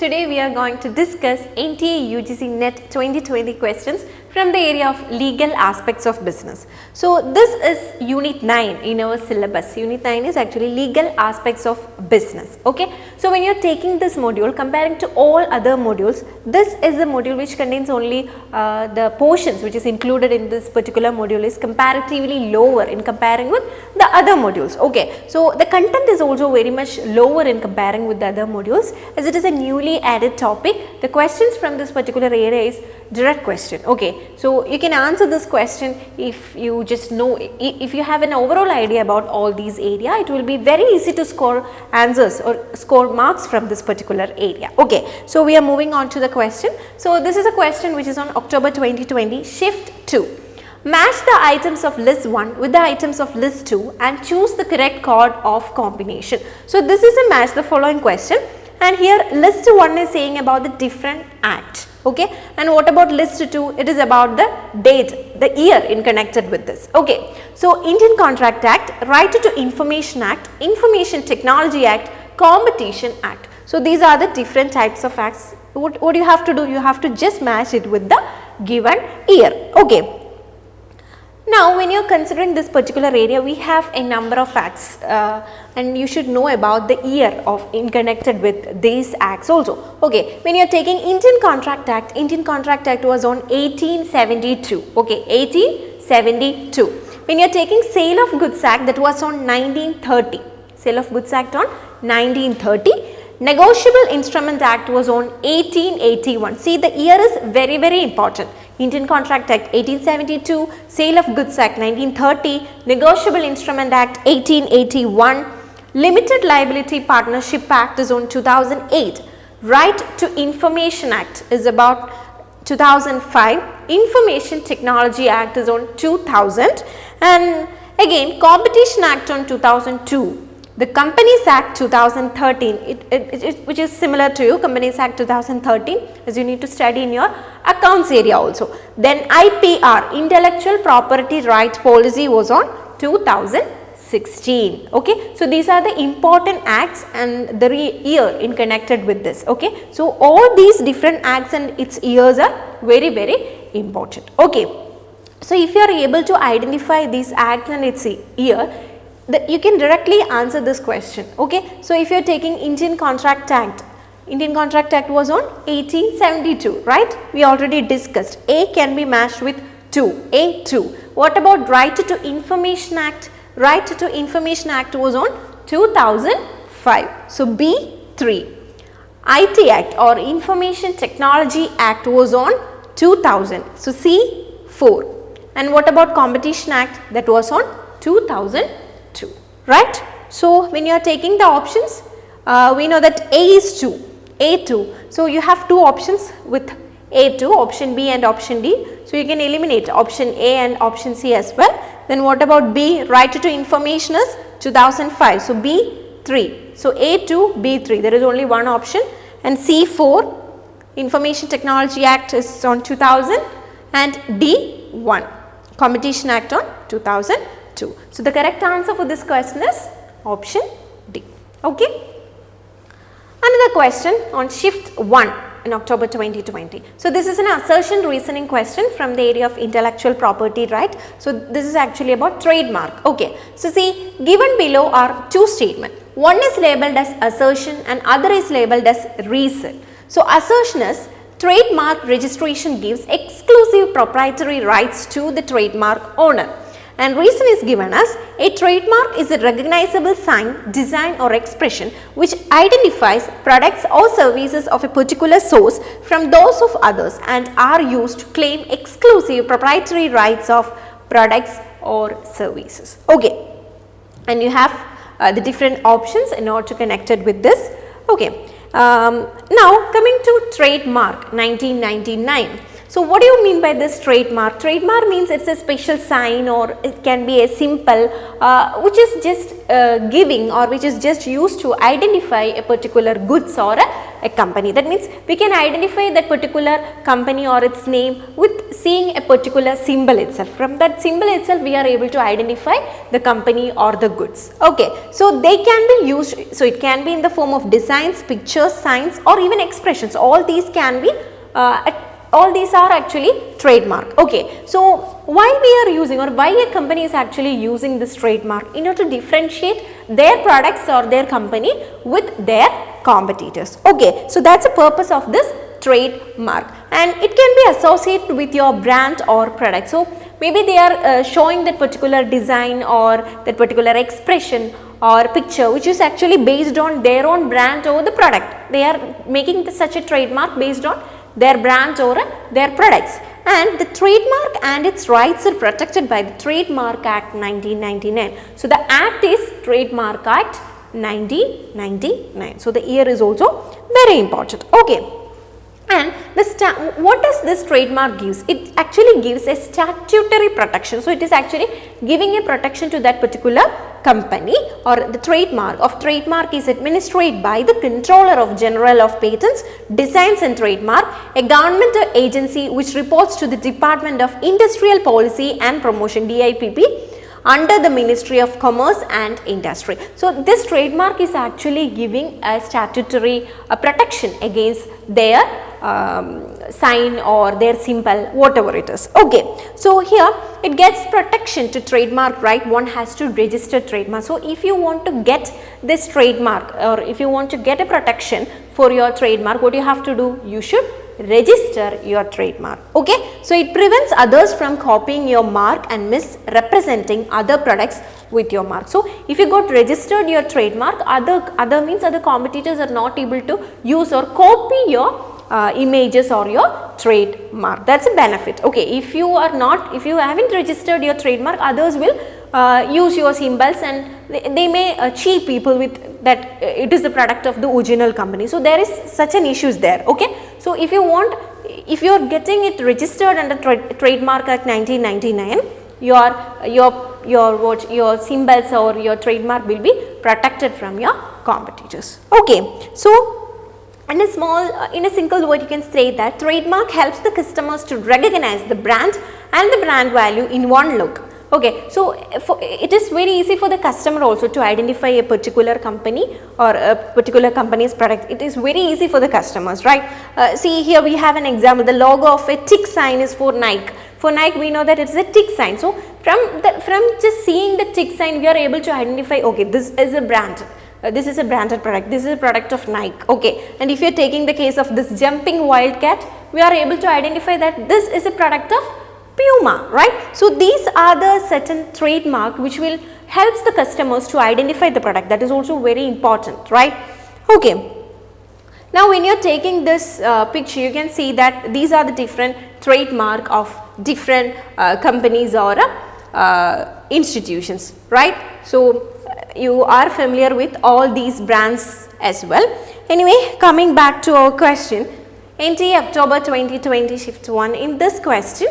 Today we are going to discuss NTA UGC NET 2020 questions from the area of legal aspects of business. So this is unit 9 in our syllabus. Unit 9 is actually legal aspects of business. Okay. So when you are taking this module, comparing to all other modules, this is a module which contains only the portions which is included in this particular module is comparatively lower in comparing with the other modules. Okay. So the content is also very much lower in comparing with the other modules, as it is a newly added topic. The questions from this particular area is direct question. Okay. So you can answer this question if you just know, if you have an overall idea about all these area, it will be very easy to score answers or score marks from this particular area. Okay. So we are moving on to the question. So this is a question which is on October 2020, shift 2. Match the items of list 1 with the items of list 2 and choose the correct chord of combination. So this is a match the following question, and here list 1 is saying about the different act. Okay, and what about list 2? It is about the date, the year in connected with this. Okay, so Indian Contract Act, Right to Information Act, Information Technology Act, Competition Act. So these are the different types of acts. What you have to do? You have to just match it with the given year. Okay. Now, when you are considering this particular area, we have a number of acts and you should know about the year of in connected with these acts also. Okay, when you are taking Indian Contract Act was on 1872. Okay, 1872. When you are taking Sale of Goods Act, that was on 1930. Sale of Goods Act on 1930. Negotiable Instrument Act was on 1881. See, the year is very, very important. Indian Contract Act 1872, Sale of Goods Act 1930, Negotiable Instrument Act 1881, Limited Liability Partnership Act is on 2008, Right to Information Act is about 2005, Information Technology Act is on 2000, and again Competition Act on 2002. The Companies Act 2013, which is similar to you, Companies Act 2013, as you need to study in your accounts area also. Then IPR, Intellectual Property Right Policy, was on 2016. Okay, so these are the important acts and the year in connected with this. Okay, so all these different acts and its years are very, very important. Okay, so if you are able to identify these acts and its year, you can directly answer this question. Okay, so if you are taking Indian Contract Act was on 1872, right? We already discussed A can be matched with 2, A2. What about Right to Information Act? Right to Information Act was on 2005, so B3. IT Act or Information Technology Act was on 2000, so C4. And what about Competition Act? That was on 2002, right? So when you are taking the options, we know that A is 2, A2. So you have two options with A2, option B and option D. So you can eliminate option A and option C as well. Then what about B? Right to Information is 2005. So B3. So A2, B3. There is only one option. And C4, Information Technology Act is on 2000 and D1, Competition Act on 2002. So the correct answer for this question is option D. Okay. Another question on shift 1 in October 2020. So this is an assertion reasoning question from the area of intellectual property right. So this is actually about trademark. Okay. So see, given below are two statements. One is labeled as assertion and other is labeled as reason. So assertion is trademark registration gives exclusive proprietary rights to the trademark owner. And reason is given as a trademark is a recognizable sign, design or expression which identifies products or services of a particular source from those of others and are used to claim exclusive proprietary rights of products or services. Okay. And you have the different options in order to connect it with this. Okay. Now coming to trademark 1999. So what do you mean by this trademark? Trademark means it's a special sign or it can be a symbol which is just giving or which is just used to identify a particular goods or a a company. That means we can identify that particular company or its name with seeing a particular symbol itself. From that symbol itself we are able to identify the company or the goods. Okay, so they can be used, so it can be in the form of designs, pictures, signs or even expressions. All these can be all these are actually trademark. Okay, so why we are using, or why a company is actually using this trademark? In order to differentiate their products or their company with their competitors. Okay, so that's the purpose of this trademark, and it can be associated with your brand or product. So maybe they are showing that particular design or that particular expression or picture which is actually based on their own brand or the product. They are making such a trademark based on their brand or their products, and the trademark and its rights are protected by the Trademark Act 1999. So the act is Trademark Act 1999. So the year is also very important. Okay. And what does this trademark gives? It actually gives a statutory protection. So it is actually giving a protection to that particular company, or the trademark is administered by the Controller of General of Patents, Designs and Trademark, a government agency which reports to the Department of Industrial Policy and Promotion, DIPP, under the Ministry of Commerce and Industry. So this trademark is actually giving a statutory protection against their sign or their symbol, whatever it is. Okay, so here it gets protection to trademark, right? One has to register trademark. So if you want to get this trademark, or if you want to get a protection for your trademark, what you have to do? You should register your trademark. Okay, so it prevents others from copying your mark and misrepresenting other products with your mark. So if you got registered your trademark, other means other competitors are not able to use or copy your images or your trademark. That's a benefit. Okay, if you haven't registered your trademark, others will use your symbols, and they may cheat people with that it is the product of the original company. So there is such an issues there. Okay, so if you are getting it registered under Trademark Act 1999, your symbols or your trademark will be protected from your competitors. Okay, so in a single word you can say that trademark helps the customers to recognize the brand and the brand value in one look. Okay, so it is very easy for the customer also to identify a particular company or a particular company's product. It is very easy for the customers, right? See here we have an example. The logo of a tick sign is for Nike. For Nike we know that it is a tick sign. So from just seeing the tick sign we are able to identify, okay, this is a brand. This is a branded product. This is a product of Nike. Okay, and if you are taking the case of this jumping wildcat, we are able to identify that this is a product of Puma, right? So these are the certain trademark which will helps the customers to identify the product. That is also very important, right? Okay. Now when you are taking this picture, you can see that these are the different trademark of different companies or institutions, right? So you are familiar with all these brands as well. Anyway, coming back to our question, NTA October 2020 shift 1, in this question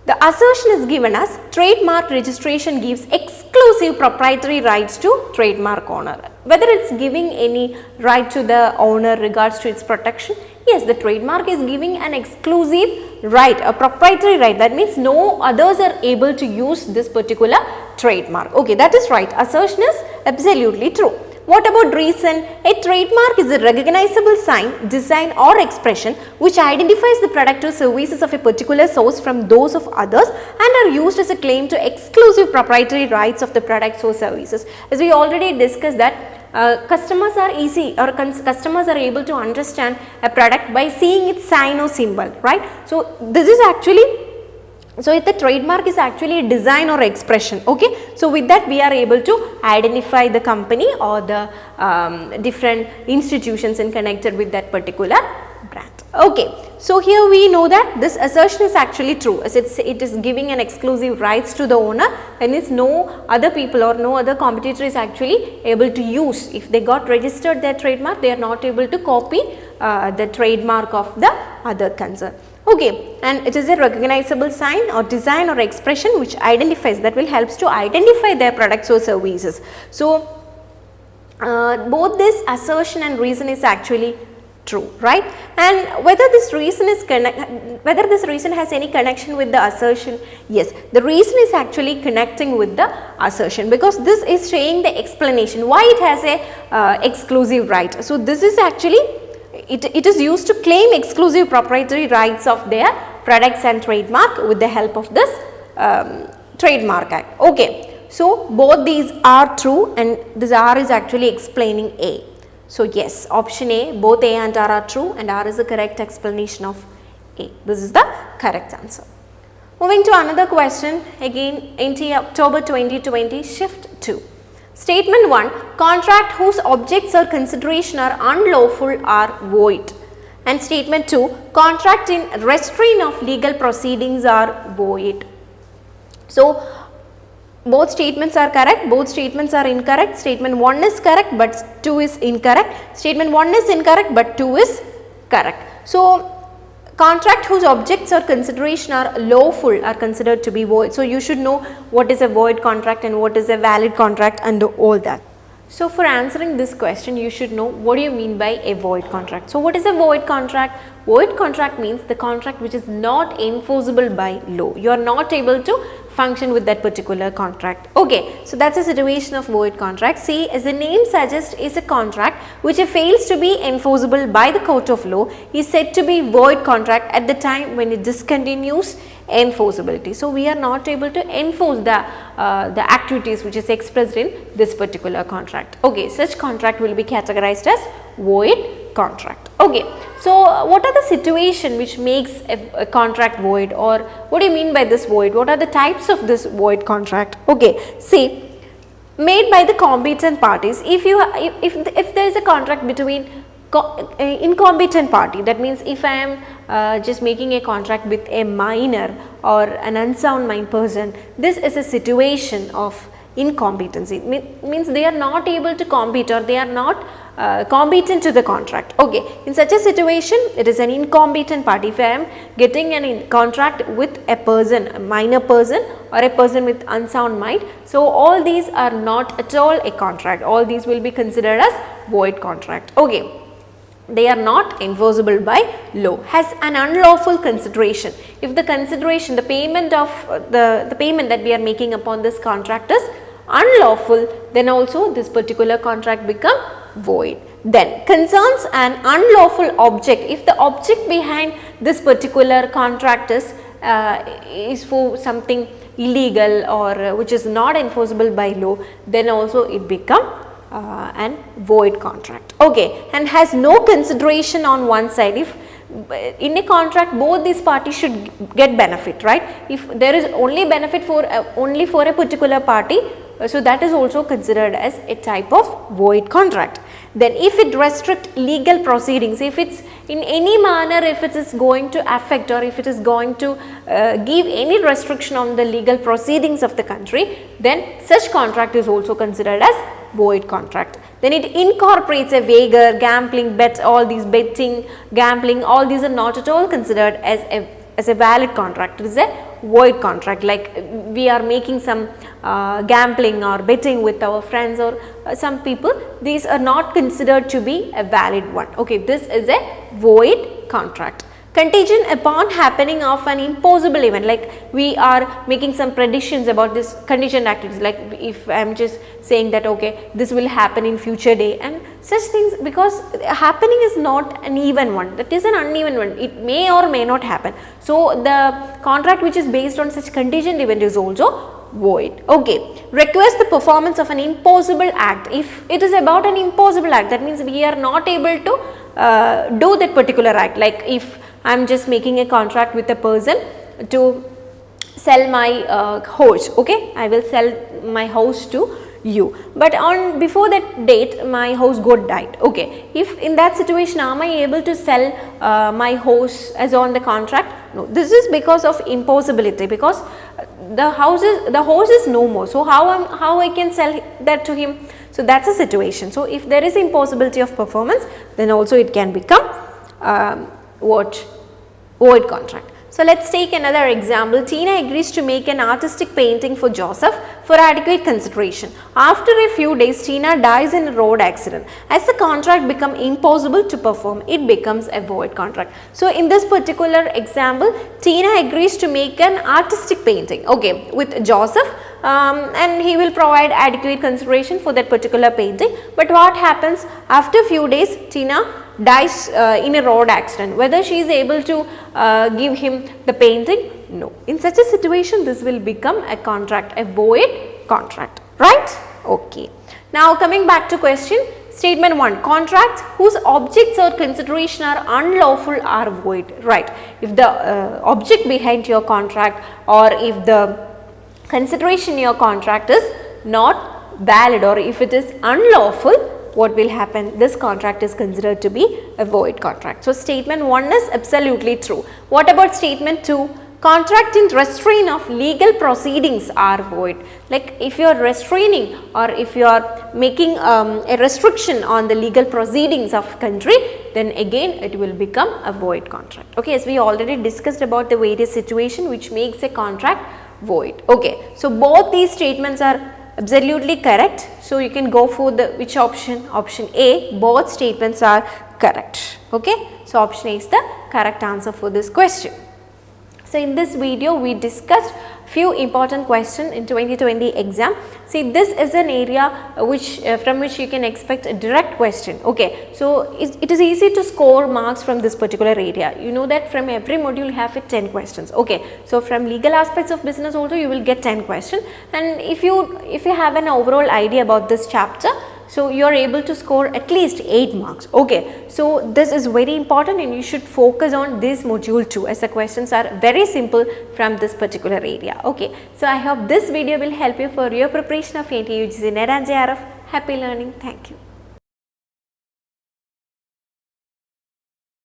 the assertion is given as trademark registration gives exclusive proprietary rights to trademark owner. Whether it is giving any right to the owner regards to its protection, yes, the trademark is giving an exclusive right, a proprietary right. That means no others are able to use this particular trademark. Okay, that is right. Assertion is absolutely true. What about reason? A trademark is a recognizable sign, design or expression which identifies the product or services of a particular source from those of others and are used as a claim to exclusive proprietary rights of the products or services. As we already discussed that customers are customers are able to understand a product by seeing its sign or symbol, right? So this is actually, so if the trademark is actually a design or expression. Okay, so with that we are able to identify the company or the different institutions in connected with that particular brand. Okay, so here we know that this assertion is actually true, as it is giving an exclusive rights to the owner, and it's no other people or no other competitor is actually able to use. If they got registered their trademark, they are not able to copy the trademark of the other concern. Okay, and it is a recognizable sign or design or expression which identifies, that will helps to identify their products or services. So both this assertion and reason is actually true, right? And whether this reason has any connection with the assertion, yes, the reason is actually connecting with the assertion, because this is saying the explanation why it has a exclusive right. So this is actually it is used to claim exclusive proprietary rights of their products and trademark with the help of this Trademark Act. Okay, so both these are true, and this R is actually explaining A. So yes, option A, both A and R are true, and R is the correct explanation of A. This is the correct answer. Moving to another question, again NTA October 2020, shift 2. Statement 1, contract whose objects or consideration are unlawful are void. And statement 2, contract in restraint of legal proceedings are void. So both statements are correct, both statements are incorrect. Statement 1 is correct but 2 is incorrect. Statement 1 is incorrect but 2 is correct. So contract whose objects or consideration are lawful are considered to be void. So you should know what is a void contract and what is a valid contract and all that. So for answering this question, you should know what do you mean by a void contract. So what is a void contract? Void contract means the contract which is not enforceable by law. You are not able to function with that particular contract. Okay, so that's a situation of void contract. See, as the name suggests, is a contract which fails to be enforceable by the court of law is said to be void contract at the time when it discontinues enforceability. So we are not able to enforce the activities which is expressed in this particular contract. Okay, such contract will be categorized as void contract. Okay, so what are the situation which makes a contract void, or what do you mean by this void? What are the types of this void contract? Okay, see, made by the competent parties. If there is a contract between incompetent party, that means if I am just making a contract with a minor or an unsound mind person, this is a situation of incompetency. Means they are not able to compete, or they are not competent to the contract. Okay, in such a situation it is an incompetent party. If I am getting a contract with a person, a minor person or a person with unsound mind, so all these are not at all a contract. All these will be considered as void contract. Okay, they are not enforceable by law. Has an unlawful consideration. If the consideration, the payment of the payment that we are making upon this contract is unlawful, then also this particular contract become void. Then concerns an unlawful object. If the object behind this particular contract is for something illegal or which is not enforceable by law, then also it become an void contract. Okay, and has no consideration on one side. If in a contract both these parties should get benefit, right? If there is only benefit for only for a particular party, so that is also considered as a type of void contract. Then if it restrict legal proceedings, if it's in any manner, if it is going to affect or if it is going to give any restriction on the legal proceedings of the country, then such contract is also considered as void contract. Then it incorporates a wager, gambling, bets, all these betting, gambling, all these are not at all considered as a valid contract. It is a void contract, like we are making some gambling or betting with our friends or some people, these are not considered to be a valid one. Okay, this is a void contract. Contingent upon happening of an impossible event, like we are making some predictions about this contingent activities, like if I am just saying that okay, this will happen in future day and such things, because happening is not an even one, that is an uneven one, it may or may not happen. So the contract which is based on such contingent event is also void. Okay, requires the performance of an impossible act. If it is about an impossible act, that means we are not able to do that particular act. Like if I am just making a contract with a person to sell my horse, okay, I will sell my house to you, but on before that date my house got died. Okay, if in that situation am I able to sell my horse as on the contract? No, this is because of impossibility, because the horse is no more, so how I can sell that to him? So that's a situation. So if there is impossibility of performance, then also it can become void contract. So let's take another example. Tina agrees to make an artistic painting for Joseph for adequate consideration. After a few days, Tina dies in a road accident. As the contract becomes impossible to perform, it becomes a void contract. So in this particular example, Tina agrees to make an artistic painting, okay, with Joseph, and he will provide adequate consideration for that particular painting. But what happens after a few days? Tina dies in a road accident. Whether she is able to give him the painting? No. In such a situation, this will become a contract, a void contract, right? Okay. Now coming back to question, statement 1, contracts whose objects or consideration are unlawful are void, right? If the object behind your contract or if the consideration in your contract is not valid or if it is unlawful, what will happen? This contract is considered to be a void contract. So statement 1 is absolutely true. What about statement 2? Contract in restraint of legal proceedings are void. Like if you are restraining or if you are making a restriction on the legal proceedings of country, then again it will become a void contract. Okay, as we already discussed about the various situation which makes a contract void. Okay, so both these statements are absolutely correct. So you can go for the which option? Option A, both statements are correct. Okay, so option A is the correct answer for this question. So in this video we discussed few important questions in 2020 exam. See, this is an area which from which you can expect a direct question. Okay, so it is easy to score marks from this particular area. You know that from every module you have 10 questions. Okay, so from legal aspects of business also you will get 10 questions, and if you have an overall idea about this chapter, so you are able to score at least 8 marks. Okay, so this is very important and you should focus on this module too, as the questions are very simple from this particular area. Okay, so I hope this video will help you for your preparation of NTA UGC NET and JRF. Happy learning. Thank you.